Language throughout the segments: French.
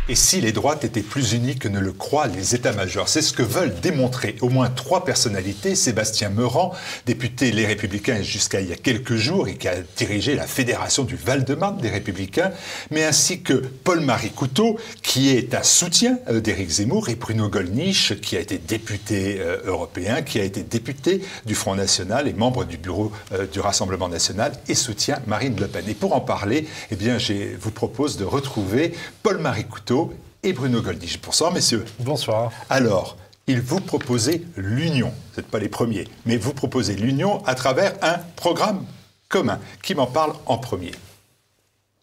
Et si les droites étaient plus unies que ne le croient les états-majors? C'est ce que veulent démontrer au moins 3 personnalités. Sébastien Meurant, député Les Républicains jusqu'à il y a quelques jours et qui a dirigé la fédération du Val-de-Marne des Républicains, mais ainsi que Paul-Marie Coutot, qui est un soutien d'Éric Zemmour, et Bruno Gollnisch, qui a été député européen, qui a été député du Front National et membre du bureau du Rassemblement National et soutient Marine Le Pen. Et pour en parler, eh bien, je vous propose de retrouver Paul-Marie Coutot et Bruno Gollnisch. Bonsoir, messieurs. Bonsoir. Alors, vous proposez l'union. Vous n'êtes pas les premiers, mais vous proposez l'union à travers un programme commun. Qui m'en parle en premier?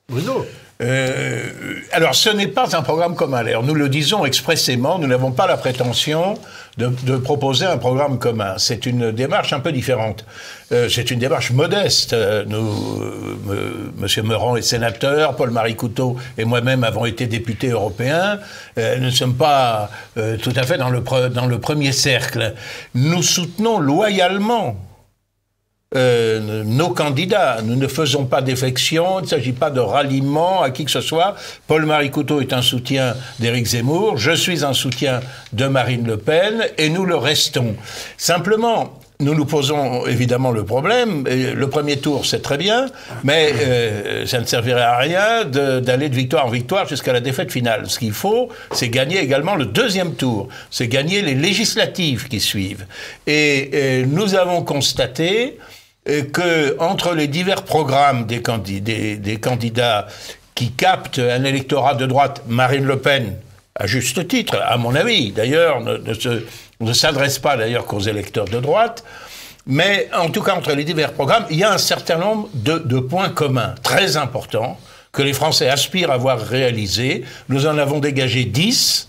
Bruno. Alors, ce n'est pas un programme commun. Alors, nous le disons expressément, nous n'avons pas la prétention de proposer un programme commun. C'est une démarche un peu différente. C'est une démarche modeste. Monsieur Meurant est sénateur, Paul-Marie Coutot et moi-même avons été députés européens. Nous ne sommes pas tout à fait dans le premier cercle. Nous soutenons loyalement nos candidats. Nous ne faisons pas défection, il ne s'agit pas de ralliement à qui que ce soit. Paul-Marie Coutot est un soutien d'Éric Zemmour, je suis un soutien de Marine Le Pen, et nous le restons. Simplement, nous nous posons évidemment le problème. Le premier tour, c'est très bien, mais ça ne servirait à rien d'aller de victoire en victoire jusqu'à la défaite finale. Ce qu'il faut, c'est gagner également le deuxième tour. C'est gagner les législatives qui suivent. Et nous avons constaté que entre les divers programmes des candidats qui captent un électorat de droite, Marine Le Pen, à juste titre, à mon avis, d'ailleurs, ne s'adresse pas d'ailleurs qu'aux électeurs de droite, mais en tout cas entre les divers programmes, il y a un certain nombre de points communs très importants que les Français aspirent à voir réalisés. Nous en avons dégagé 10.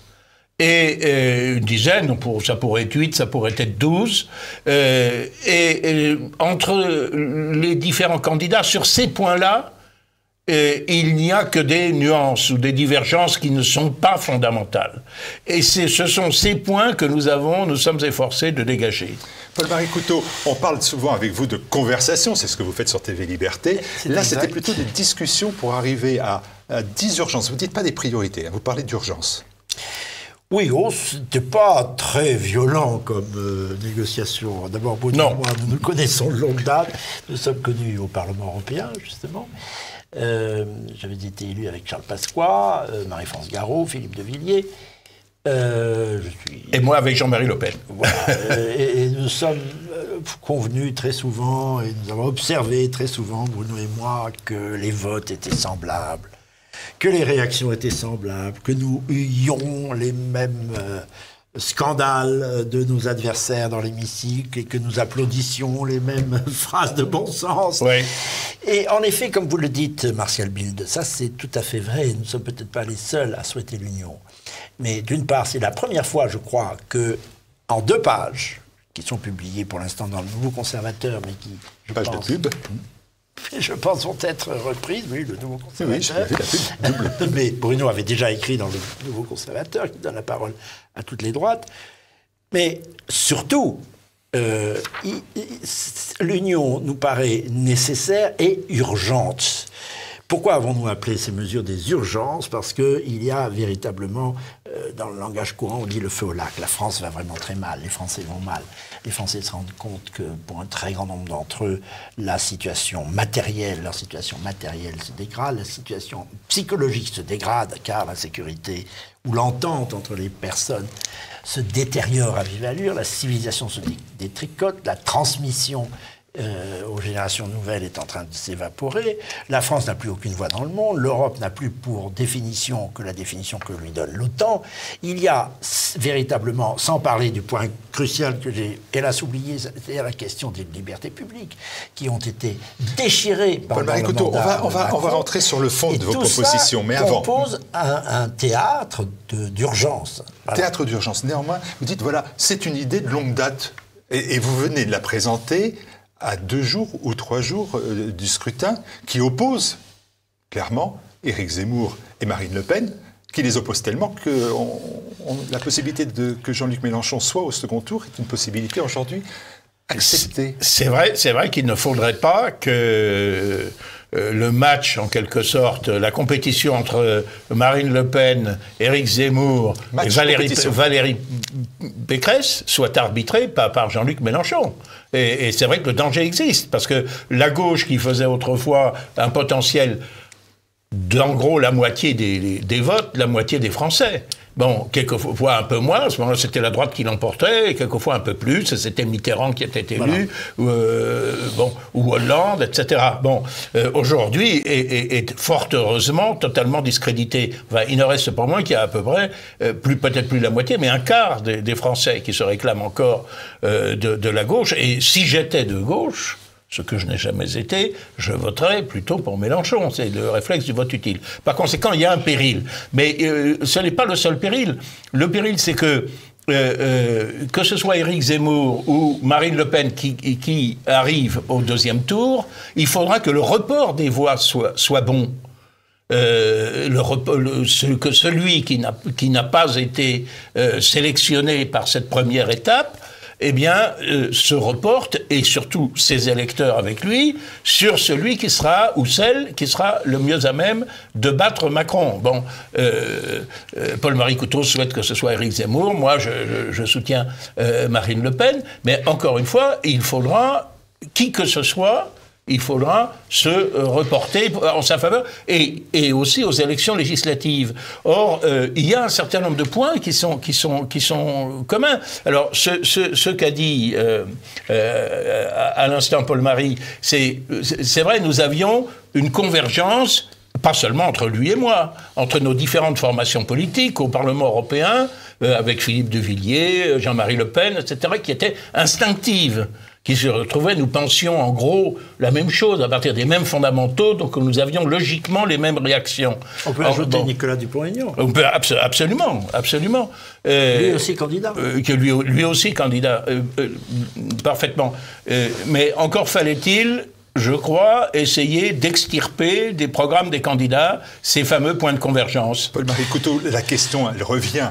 Et une dizaine, ça pourrait être 8, ça pourrait être 12. Et entre les différents candidats, sur ces points-là, il n'y a que des nuances ou des divergences qui ne sont pas fondamentales. Et ce sont ces points que nous sommes efforcés de dégager. Paul-Marie Coutot, on parle souvent avec vous de conversation, c'est ce que vous faites sur TV Liberté. Là, c'était plutôt des discussions pour arriver à 10 urgences. Vous ne dites pas des priorités, vous parlez d'urgence. Oui, c'était pas très violent comme négociation. D'abord, Bruno et moi, nous nous connaissons de longue date. Nous sommes connus au Parlement européen, justement. J'avais été élu avec Charles Pasqua, Marie-France Garot, Philippe de Villiers. Et moi avec Jean-Marie Le Pen. Voilà, et nous sommes convenus très souvent, et nous avons observé très souvent, Bruno et moi, que les votes étaient semblables, que les réactions étaient semblables, que nous eussions les mêmes scandales de nos adversaires dans l'hémicycle et que nous applaudissions les mêmes phrases de bon sens. Oui. Et en effet, comme vous le dites, Martial Bilde, ça c'est tout à fait vrai. Nous ne sommes peut-être pas les seuls à souhaiter l'union. Mais d'une part, c'est la première fois, je crois, que en 2 pages, qui sont publiées pour l'instant dans le Nouveau Conservateur, mais qui, je pense, vont être reprises, oui, le Nouveau Conservateur. Oui, mais Bruno avait déjà écrit dans le Nouveau Conservateur, qui donne la parole à toutes les droites. Mais surtout, l'union nous paraît nécessaire et urgente. Pourquoi avons-nous appelé ces mesures des urgences? Parce qu'il y a véritablement, dans le langage courant, on dit le feu au lac. La France va vraiment très mal, les Français vont mal. Les Français se rendent compte que pour un très grand nombre d'entre eux, leur situation matérielle se dégrade, la situation psychologique se dégrade, car la sécurité ou l'entente entre les personnes se détériore à vive allure, la civilisation se détricote, la transmission aux générations nouvelles est en train de s'évaporer. La France n'a plus aucune voix dans le monde. L'Europe n'a plus pour définition que la définition que lui donne l'OTAN. Il y a véritablement, sans parler du point crucial que j'ai hélas oublié, c'est-à-dire la question des libertés publiques qui ont été déchirées par le mandat. On va rentrer sur le fond de vos propositions, mais avant. On compose un théâtre d'urgence. Voilà. Théâtre d'urgence. Néanmoins, vous dites, voilà, c'est une idée de longue date. Et vous venez de la présenter à 2 jours ou 3 jours du scrutin, qui oppose clairement Éric Zemmour et Marine Le Pen, qui les oppose tellement que la possibilité que Jean-Luc Mélenchon soit au second tour est une possibilité aujourd'hui acceptée. C'est vrai qu'il ne faudrait pas que le match, en quelque sorte, la compétition entre Marine Le Pen, Éric Zemmour et Valérie Pécresse soit arbitrée par Jean-Luc Mélenchon. Et c'est vrai que le danger existe, parce que la gauche qui faisait autrefois un potentiel d'en gros la moitié des votes, la moitié des Français. Bon, quelquefois un peu moins, à ce moment-là c'était la droite qui l'emportait, et quelquefois un peu plus, c'était Mitterrand qui était élu, voilà. ou Hollande, etc. Bon, aujourd'hui, est fort heureusement totalement discrédité. Enfin, il ne reste pas moins qu'il y a à peu près, peut-être plus de la moitié, mais un quart des Français qui se réclament encore de la gauche. Et si j'étais de gauche, ce que je n'ai jamais été, je voterais plutôt pour Mélenchon. C'est le réflexe du vote utile. Par conséquent, il y a un péril. Mais ce n'est pas le seul péril. Le péril, c'est que ce soit Éric Zemmour ou Marine Le Pen qui arrive au deuxième tour, il faudra que le report des voix soit bon. Que celui qui n'a pas été sélectionné par cette première étape, eh bien, se reporte, et surtout ses électeurs avec lui, sur celui qui sera, ou celle qui sera le mieux à même de battre Macron. Bon, Paul-Marie Couteau souhaite que ce soit Éric Zemmour, moi je soutiens Marine Le Pen, mais encore une fois, il faudra, qui que ce soit, il faudra se reporter en sa faveur, et aussi aux élections législatives. Or, il y a un certain nombre de points qui sont communs. Alors, ce qu'a dit à l'instant Paul-Marie, c'est vrai, nous avions une convergence, pas seulement entre lui et moi, entre nos différentes formations politiques au Parlement européen, avec Philippe de Villiers, Jean-Marie Le Pen, etc., qui était instinctive, qui se retrouvaient, nous pensions en gros la même chose, à partir des mêmes fondamentaux, donc nous avions logiquement les mêmes réactions. On peut ajouter Nicolas Dupont-Aignan. On peut absolument. Lui aussi candidat. Que lui aussi candidat, parfaitement. Mais encore fallait-il, je crois, essayer d'extirper des programmes des candidats ces fameux points de convergence. Paul-Marie Couteau, la question, elle revient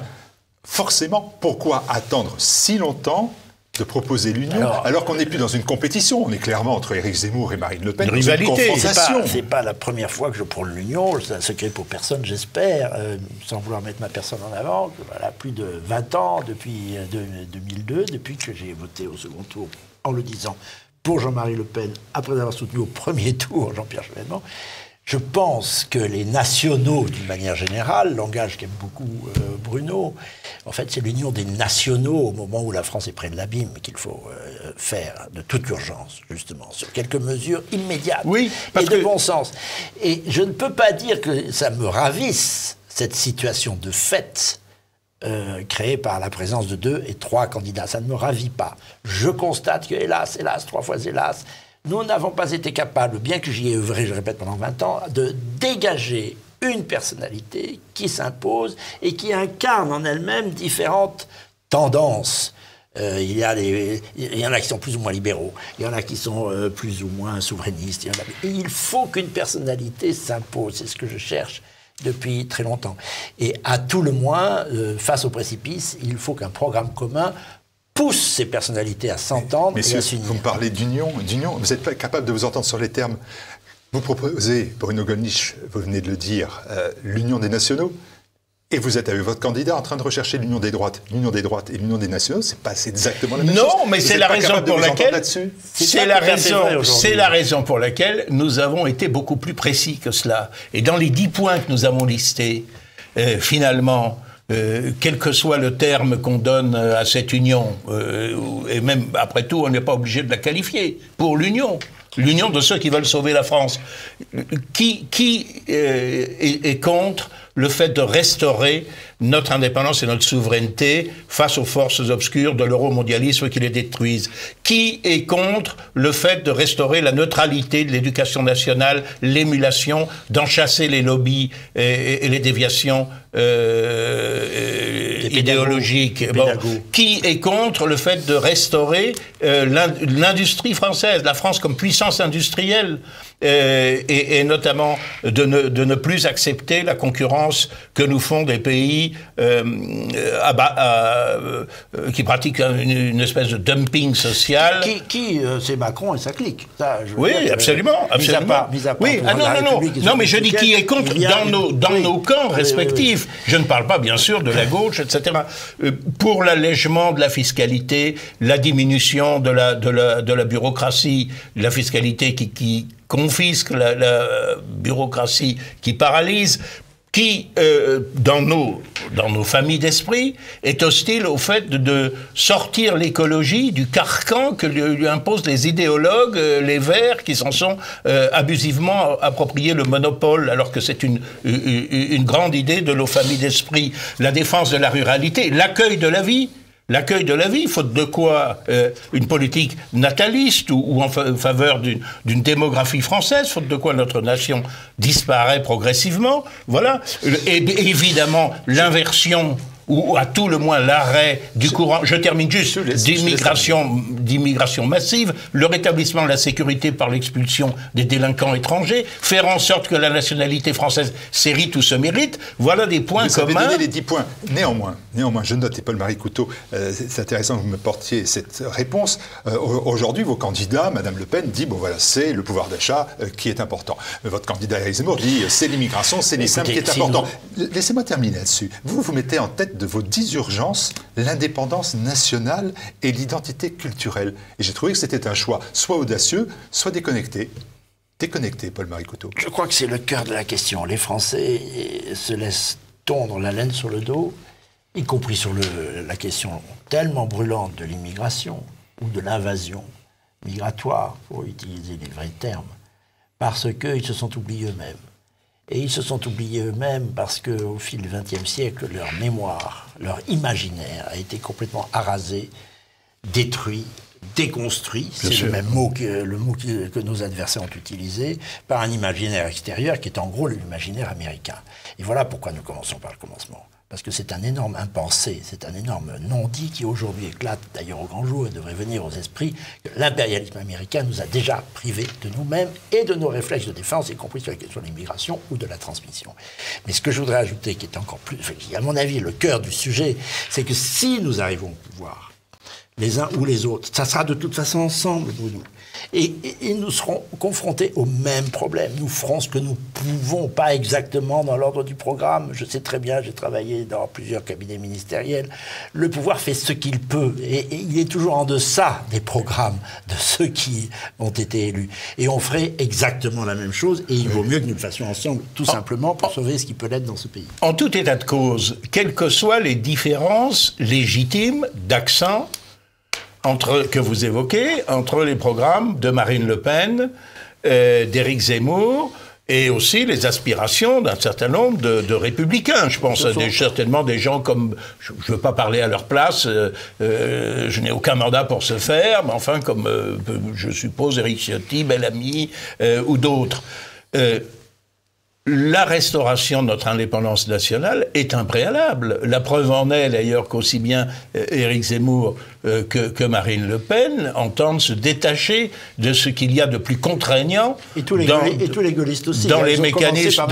forcément. Pourquoi attendre si longtemps de proposer l'union, alors qu'on n'est plus dans une compétition, on est clairement entre Éric Zemmour et Marine Le Pen, une rivalité. C'est pas la première fois que je prône l'union, c'est un secret pour personne, j'espère, sans vouloir mettre ma personne en avant, voilà, plus de 20 ans, depuis 2002, depuis que j'ai voté au second tour, en le disant, pour Jean-Marie Le Pen, après avoir soutenu au premier tour Jean-Pierre Chevènement. Je pense que les nationaux, d'une manière générale, langage qu'aime beaucoup Bruno, en fait, c'est l'union des nationaux au moment où la France est près de l'abîme qu'il faut faire de toute urgence, justement, sur quelques mesures immédiates et de bon sens. Et je ne peux pas dire que ça me ravisse, cette situation de fait créée par la présence de 2 et 3 candidats. Ça ne me ravit pas. Je constate que, hélas, 3 fois hélas, nous n'avons pas été capables, bien que j'y ai œuvré, je répète, pendant 20 ans, de dégager une personnalité qui s'impose et qui incarne en elle-même différentes tendances. Il y en a qui sont plus ou moins libéraux, il y en a qui sont plus ou moins souverainistes. Et il faut qu'une personnalité s'impose, c'est ce que je cherche depuis très longtemps. Et à tout le moins, face au précipice, il faut qu'un programme commun pousse ces personnalités à s'entendre et à s'unir. Vous me parlez d'union, vous n'êtes pas capable de vous entendre sur les termes. Vous proposez, Bruno Gollnisch, vous venez de le dire, l'union des nationaux, et vous êtes avec votre candidat en train de rechercher l'union des droites. L'union des droites et l'union des nationaux, c'est exactement la même chose. Non, mais c'est la raison pour laquelle... C'est la raison pour laquelle nous avons été beaucoup plus précis que cela. Et dans les 10 points que nous avons listés, finalement... quel que soit le terme qu'on donne à cette union, et même après tout, on n'est pas obligé de la qualifier, pour l'union de ceux qui veulent sauver la France. Qui est contre le fait de restaurer notre indépendance et notre souveraineté face aux forces obscures de l'euromondialisme qui les détruisent? Qui est contre le fait de restaurer la neutralité de l'éducation nationale, l'émulation, d'en chasser les lobbies et les déviations idéologiques? Qui est contre le fait de restaurer l'industrie française, la France comme puissance industrielle, et notamment de ne plus accepter la concurrence que nous font des pays qui pratique une espèce de dumping social. C'est Macron et sa clique. Ça, oui, absolument. Oui, non, mais je dis qui est contre dans nos camps respectifs. Je ne parle pas, bien sûr, de la gauche, etc. Pour l'allègement de la fiscalité, la diminution de la bureaucratie, la fiscalité qui confisque la bureaucratie, qui paralyse, qui, dans nos familles d'esprit, est hostile au fait de sortir l'écologie du carcan que lui imposent les idéologues, les Verts, qui s'en sont abusivement appropriés le monopole, alors que c'est une grande idée de nos familles d'esprit. La défense de la ruralité, l'accueil de la vie. L'accueil de la vie, faute de quoi une politique nataliste ou en faveur d'une démographie française, faute de quoi notre nation disparaît progressivement. Voilà. Et évidemment, l'inversion ou à tout le moins l'arrêt du courant, je termine juste, d'immigration massive, le rétablissement de la sécurité par l'expulsion des délinquants étrangers, faire en sorte que la nationalité française s'hérite ou se mérite, voilà des points communs. Vous avez donné les 10 points. Néanmoins, je note, et Paul-Marie Coutot, c'est intéressant que vous me portiez cette réponse. Aujourd'hui, vos candidats, Madame Le Pen, dit, bon voilà, c'est le pouvoir d'achat qui est important. Votre candidat Éric Zemmour dit, c'est l'immigration, c'est l'islam qui est important. Laissez-moi terminer là-dessus. Vous mettez en tête de vos 10 urgences l'indépendance nationale et l'identité culturelle. Et j'ai trouvé que c'était un choix soit audacieux, soit déconnecté. Déconnecté, Paul-Marie Coutot. Je crois que c'est le cœur de la question. Les Français se laissent tondre la laine sur le dos, y compris sur la question tellement brûlante de l'immigration ou de l'invasion migratoire, pour utiliser les vrais termes, parce qu'ils se sont oubliés eux-mêmes. Et ils se sont oubliés eux-mêmes parce qu'au fil du XXe siècle, leur mémoire, leur imaginaire a été complètement arasé, détruit, déconstruit, c'est le même mot que nos adversaires ont utilisé, par un imaginaire extérieur qui est en gros l'imaginaire américain. Et voilà pourquoi nous commençons par le commencement. Parce que c'est un énorme impensé, c'est un énorme non-dit qui aujourd'hui éclate d'ailleurs au grand jour et devrait venir aux esprits, que l'impérialisme américain nous a déjà privés de nous-mêmes et de nos réflexes de défense, y compris sur la question de l'immigration ou de la transmission. Mais ce que je voudrais ajouter, qui est encore plus, à mon avis, le cœur du sujet, c'est que si nous arrivons au pouvoir, les uns ou les autres, ça sera de toute façon ensemble, nous. Et nous serons confrontés au même problème. Nous ferons ce que nous pouvons, pas exactement dans l'ordre du programme. Je sais très bien, j'ai travaillé dans plusieurs cabinets ministériels. Le pouvoir fait ce qu'il peut. Et il est toujours en deçà des programmes de ceux qui ont été élus. Et on ferait exactement la même chose. Et il vaut mieux que nous le fassions ensemble, tout simplement, pour sauver ce qui peut l'être dans ce pays. En tout état de cause, quelles que soient les différences légitimes d'accent que vous évoquez, entre les programmes de Marine Le Pen, d'Éric Zemmour, et aussi les aspirations d'un certain nombre de républicains. Je pense certainement des gens comme, je ne veux pas parler à leur place, je n'ai aucun mandat pour ce faire, mais enfin comme, je suppose, Éric Ciotti, Bellamy ou d'autres. La restauration de notre indépendance nationale est un préalable. La preuve en est d'ailleurs qu'aussi bien Éric Zemmour que Marine Le Pen entendent se détacher de ce qu'il y a de plus contraignant et tous les gaullistes aussi, dans les mécanismes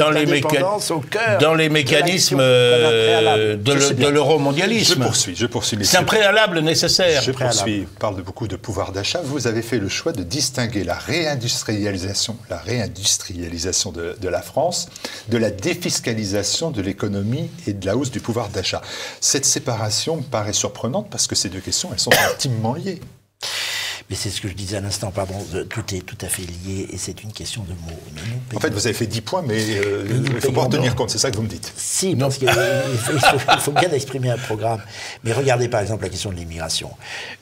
de l'euromondialisme. Je poursuis. C'est un préalable nécessaire. Je poursuis. On parle beaucoup de pouvoir d'achat. Vous avez fait le choix de distinguer la réindustrialisation de la France de la défiscalisation de l'économie et de la hausse du pouvoir d'achat. Cette séparation me paraît surprenante parce que ces deux questions, elles sont intimement liées. Mais c'est ce que je disais à l'instant, pardon, tout est tout à fait lié et c'est une question de mots. En fait, vous avez fait 10 points, mais il ne faut pas en tenir compte, c'est ça que vous me dites. Si, parce qu'il faut bien exprimer un programme. Mais regardez par exemple la question de l'immigration.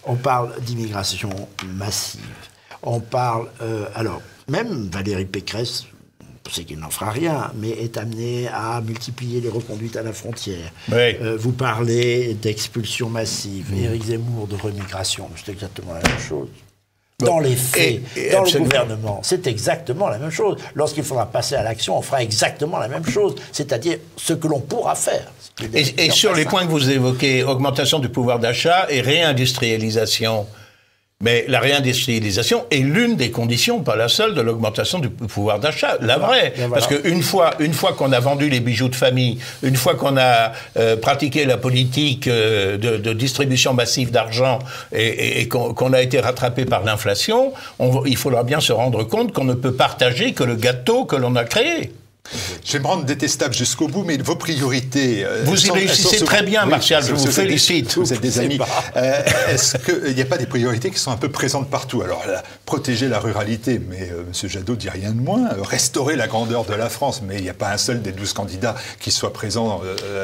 On parle d'immigration massive. On parle, alors, même Valérie Pécresse, c'est qu'il n'en fera rien, mais est amené à multiplier les reconduites à la frontière. Oui. Vous parlez d'expulsion massive, Éric Zemmour de remigration, c'est exactement la même chose. Dans les faits, dans le gouvernement, c'est exactement la même chose. Lorsqu'il faudra passer à l'action, on fera exactement la même chose, c'est-à-dire ce que l'on pourra faire. Et sur les points que vous évoquez, augmentation du pouvoir d'achat et réindustrialisation, Mais la réindustrialisation est l'une des conditions, pas la seule, de l'augmentation du pouvoir d'achat. La vraie. Voilà. Parce qu'une fois qu'on a vendu les bijoux de famille, une fois qu'on a pratiqué la politique de distribution massive d'argent et qu'on a été rattrapé par l'inflation, il faudra bien se rendre compte qu'on ne peut partager que le gâteau que l'on a créé. Je vais me rendre détestable jusqu'au bout, mais vos priorités... Vous y réussissez très bien, Martial, je vous félicite. Vous êtes des amis. Est-ce qu'il n'y a pas des priorités qui sont un peu présentes partout? Alors, protéger la ruralité, mais M. Jadot dit rien de moins. Restaurer la grandeur de la France, mais il n'y a pas un seul des 12 candidats qui soit présent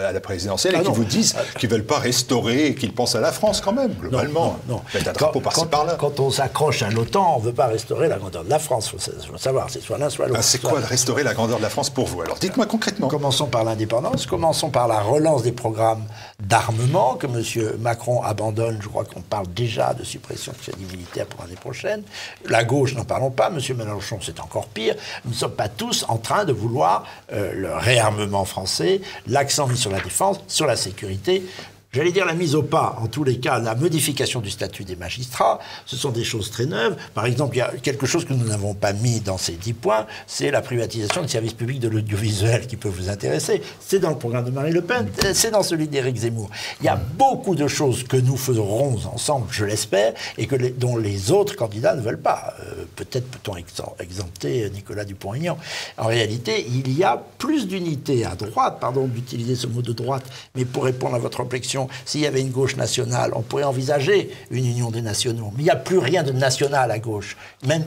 à la présidentielle et qui vous disent qu'ils ne veulent pas restaurer et qu'ils pensent à la France quand même, globalement. Non. Un drapeau par-ci par-là. Quand on s'accroche à l'OTAN, on ne veut pas restaurer la grandeur de la France. Il faut savoir, c'est soit l'un, soit l'autre. C'est quoi de restaurer la grandeur de la France pour vous? Alors dites-moi concrètement. Commençons par l'indépendance, commençons par la relance des programmes d'armement que M. Macron abandonne. Je crois qu'on parle déjà de suppression de crédits militaires pour l'année prochaine. La gauche, n'en parlons pas. M. Mélenchon, c'est encore pire. Nous ne sommes pas tous en train de vouloir le réarmement français, l'accent mis sur la défense, sur la sécurité. J'allais dire la mise au pas, en tous les cas, la modification du statut des magistrats, ce sont des choses très neuves. Par exemple, il y a quelque chose que nous n'avons pas mis dans ces 10 points, c'est la privatisation du service public de l'audiovisuel qui peut vous intéresser. C'est dans le programme de Marine Le Pen, c'est dans celui d'Éric Zemmour. Il y a beaucoup de choses que nous ferons ensemble, je l'espère, et dont les autres candidats ne veulent pas. Peut-être peut-on exempter Nicolas Dupont-Aignan. En réalité, il y a plus d'unité à droite, pardon d'utiliser ce mot de droite, mais pour répondre à votre réflexion, s'il y avait une gauche nationale, on pourrait envisager une union des nationaux. Mais il n'y a plus rien de national à gauche. Même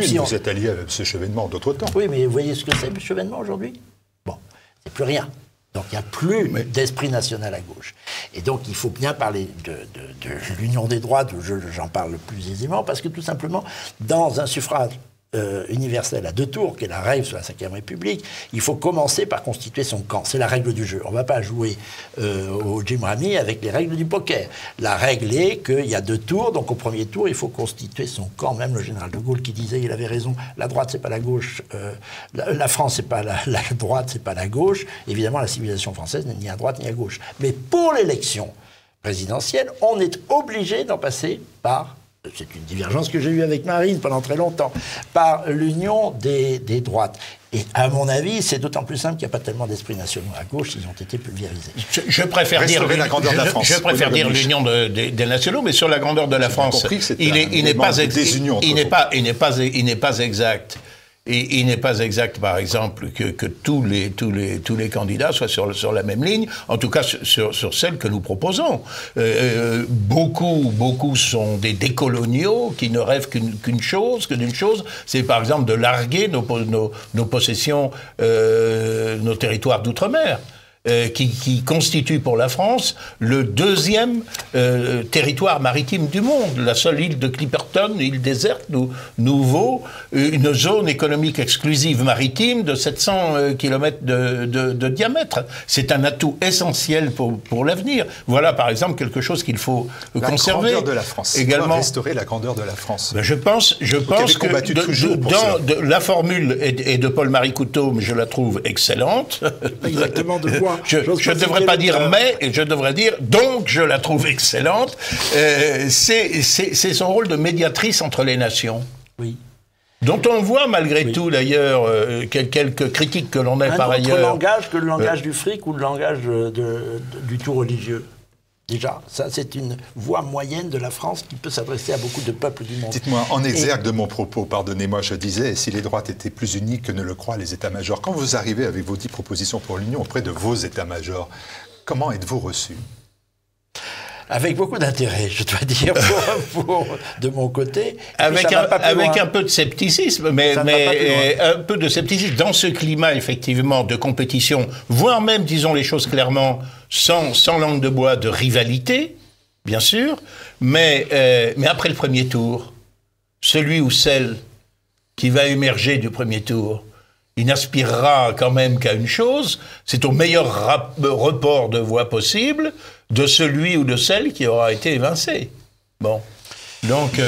si vous êtes allié avec M. Chevènement d'autres temps. Oui, mais vous voyez ce que c'est, M. Chevènement, aujourd'hui? Bon, c'est plus rien. Donc il n'y a plus d'esprit national à gauche. Et donc il faut bien parler de l'union des droites, j'en parle plus aisément, parce que tout simplement, dans un suffrage universel à 2 tours, qui est la règle sur la Ve République, il faut commencer par constituer son camp. C'est la règle du jeu. On ne va pas jouer au Jim Rami avec les règles du poker. La règle est qu'il y a 2 tours, donc au premier tour, il faut constituer son camp. Même le général de Gaulle qui disait, il avait raison, la droite, c'est pas la gauche, la France, c'est pas la droite, c'est pas la gauche. Évidemment, la civilisation française n'est ni à droite ni à gauche. Mais pour l'élection présidentielle, on est obligé d'en passer par... C'est une divergence que j'ai eue avec Marine pendant très longtemps, par l'union des droites. Et à mon avis, c'est d'autant plus simple qu'il n'y a pas tellement d'esprits nationaux à gauche, ils ont été pulvérisés. Je préfère dire la grandeur de la France. Je préfère dire l'union des nationaux, mais sur la grandeur de la France, il n'est pas exact. Et il n'est pas exact, par exemple, que tous les candidats soient sur la même ligne, en tout cas sur celle que nous proposons. Beaucoup sont des décoloniaux qui ne rêvent d'une chose, c'est par exemple de larguer nos possessions, nos territoires d'outre-mer. Qui constitue pour la France le 2e territoire maritime du monde. La seule île de Clipperton, île déserte, nous vaut une zone économique exclusive maritime de 700 km de diamètre. C'est un atout essentiel pour l'avenir. Voilà, par exemple, quelque chose qu'il faut conserver. La grandeur de la France. Également, restaurer la grandeur de la France. Ben je pense que la formule est de Paul-Marie Couteau, mais je la trouve excellente. Exactement, de quoi Je ne devrais pas dire mais, et je devrais dire donc je la trouve excellente. C'est son rôle de médiatrice entre les nations. Oui. Dont on voit malgré tout d'ailleurs quelques critiques que l'on a par ailleurs. Un autre langage que le langage du fric ou le langage du tout religieux. Déjà, ça c'est une voix moyenne de la France qui peut s'adresser à beaucoup de peuples du monde. Dites-moi, en exergue de mon propos, pardonnez-moi, je disais, si les droites étaient plus unies que ne le croient les états-majors, quand vous arrivez avec vos 10 propositions pour l'Union auprès de vos états-majors, comment êtes-vous reçus ? Avec beaucoup d'intérêt, je dois dire, de mon côté. Avec un peu de scepticisme, mais un peu de scepticisme dans ce climat, effectivement, de compétition, voire même, disons les choses clairement, sans langue de bois, de rivalité, bien sûr, mais après le premier tour, celui ou celle qui va émerger du premier tour, il n'aspirera quand même qu'à une chose, c'est au meilleur report de voix possible de celui ou de celle qui aura été évincé. Bon. Donc,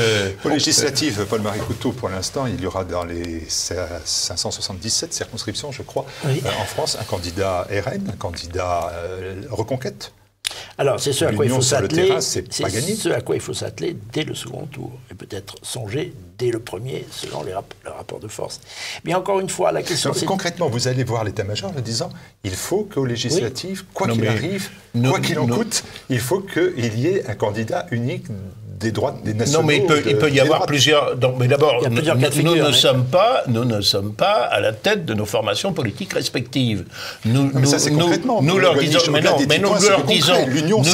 aux législatives, Paul-Marie Couteau, pour l'instant, il y aura dans les 577 circonscriptions, je crois, en France, un candidat RN, un candidat Reconquête. Alors, c'est ce à quoi il faut s'atteler. C'est pas gagné. Ce à quoi il faut s'atteler dès le second tour. Et peut-être songer dès le premier, selon le rapport de force. Mais encore une fois, la question... Donc, concrètement, vous allez voir l'état-major en disant il faut qu'aux législatives, quoi qu'il arrive, quoi qu'il en coûte, il faut qu'il y ait un candidat unique des droits des nationaux. Non, mais il peut y avoir plusieurs. Donc, mais d'abord, nous ne sommes pas à la tête de nos formations politiques respectives. Nous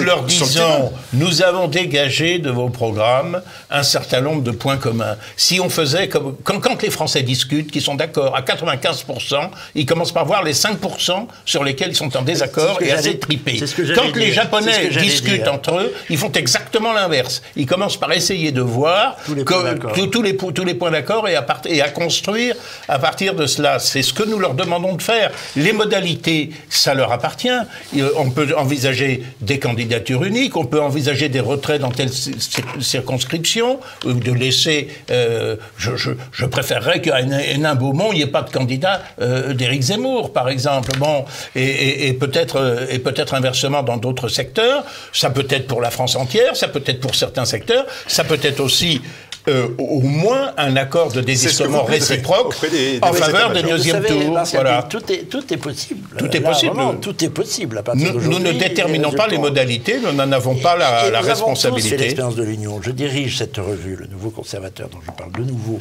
leur disons, nous avons dégagé de vos programmes un certain nombre de points communs. Si on faisait comme quand les Français discutent, qu'ils sont d'accord à 95%, ils commencent par voir les 5% sur lesquels ils sont en désaccord et assez tripés. Quand les Japonais discutent entre eux, ils font exactement l'inverse. Ils commencent par essayer de voir tous les points d'accord et à construire à partir de cela. C'est ce que nous leur demandons de faire. Les modalités, ça leur appartient. On peut envisager des candidatures uniques, on peut envisager des retraits dans telle circonscription, ou de laisser... je préférerais qu'à Hénin-Beaumont, il n'y ait pas de candidat d'Éric Zemmour, par exemple. Bon, et peut-être inversement dans d'autres secteurs. Ça peut être pour la France entière, ça peut être pour certains secteurs, ça peut être aussi au moins un accord de désistement réciproque en faveur du deuxième tour. Voilà. Tout est possible. Tout est possible. Vraiment, tout est possible. Nous ne déterminons pas les modalités, nous n'en avons pas la responsabilité. C'est l'expérience de l'Union. Je dirige cette revue, le Nouveau Conservateur, dont je parle de nouveau.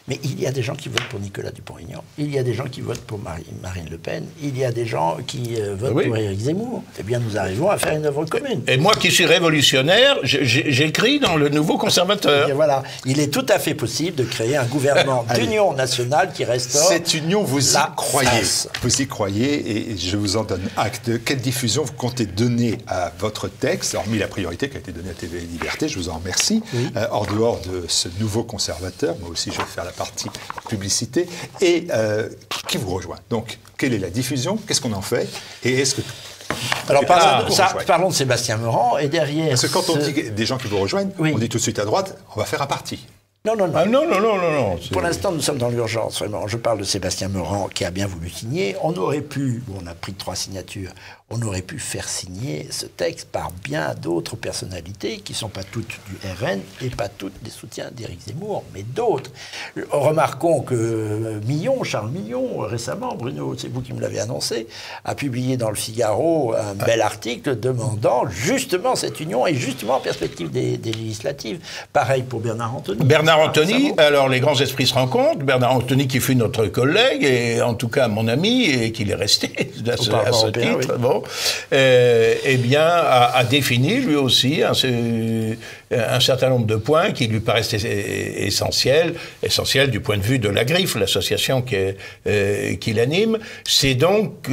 Mais il y a des gens qui votent pour Nicolas Dupont-Aignan. Il y a des gens qui votent pour Marine Le Pen. Il y a des gens qui votent pour Éric Zemmour. Eh bien, nous arrivons à faire une œuvre commune. Et moi qui suis révolutionnaire, j'écris dans le Nouveau Conservateur. Et voilà. Il est tout à fait possible de créer un gouvernement d'union nationale qui restaure. Cette union, vous y croyez. Vous y croyez et je vous en donne acte. Quelle diffusion vous comptez donner à votre texte, hormis la priorité qui a été donnée à TV Liberté, je vous en remercie. Oui. Hors dehors de ce Nouveau Conservateur, moi aussi je vais faire la partie publicité. Et qui vous rejoint? Donc, quelle est la diffusion? Qu'est-ce qu'on en fait? Et est-ce que... Alors parlons de Sébastien Meurant et derrière... Parce que quand on dit des gens qui vous rejoignent, on dit tout de suite à droite, on va faire un parti. Non. Ah, non. Pour l'instant, nous sommes dans l'urgence, vraiment. Je parle de Sébastien Meurant qui a bien voulu signer. On aurait pu, on a pris 3 signatures, on aurait pu faire signer ce texte par bien d'autres personnalités qui ne sont pas toutes du RN et pas toutes des soutiens d'Éric Zemmour, mais d'autres. Remarquons que Charles Millon, récemment, Bruno, c'est vous qui me l'avez annoncé, a publié dans le Figaro un bel article demandant justement cette union et justement en perspective des législatives. Pareil pour Bernard Anthony. Bernard Anthony, alors les grands esprits se rencontrent. Bernard Anthony qui fut notre collègue, et en tout cas mon ami, et qu'il est resté à ce titre, oui. Bon, eh bien, a défini lui aussi un certain nombre de points qui lui paraissent essentiels du point de vue de la Griffe, l'association qui l'anime. C'est donc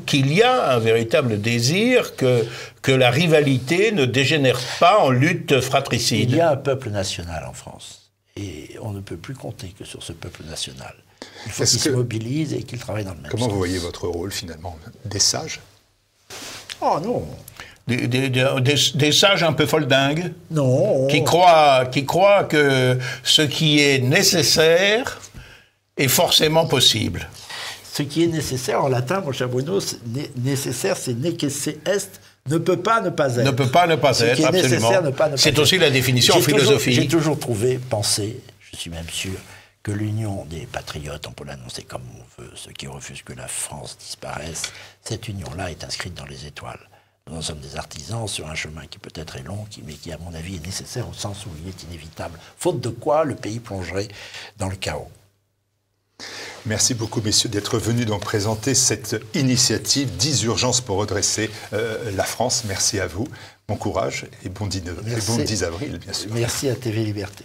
qu'il y a un véritable désir que la rivalité ne dégénère pas en lutte fratricide. Il y a un peuple national en France, et on ne peut plus compter que sur ce peuple national. Il faut qu'il se mobilise et qu'il travaille dans le même sens. Comment vous voyez votre rôle, finalement? Des sages? Oh non. Des sages un peu foldingues? Non. Qui croient que ce qui est nécessaire est forcément possible. Ce qui est nécessaire, en latin, mon cher Bruno, nécessaire, c'est nece est, ne peut pas ne pas être. Ne peut pas ne pas être, absolument. C'est aussi la définition en philosophie. J'ai toujours pensé, je suis même sûr, que l'union des patriotes, on peut l'annoncer comme on veut, ceux qui refusent que la France disparaisse, cette union-là est inscrite dans les étoiles. Nous en sommes des artisans sur un chemin qui peut-être est long, mais qui, à mon avis, est nécessaire au sens où il est inévitable. Faute de quoi, le pays plongerait dans le chaos. Merci beaucoup, messieurs, d'être venus donc présenter cette initiative 10 urgences pour redresser la France. Merci à vous. Bon courage et bon 10 avril, bien sûr. Merci à TV Liberté.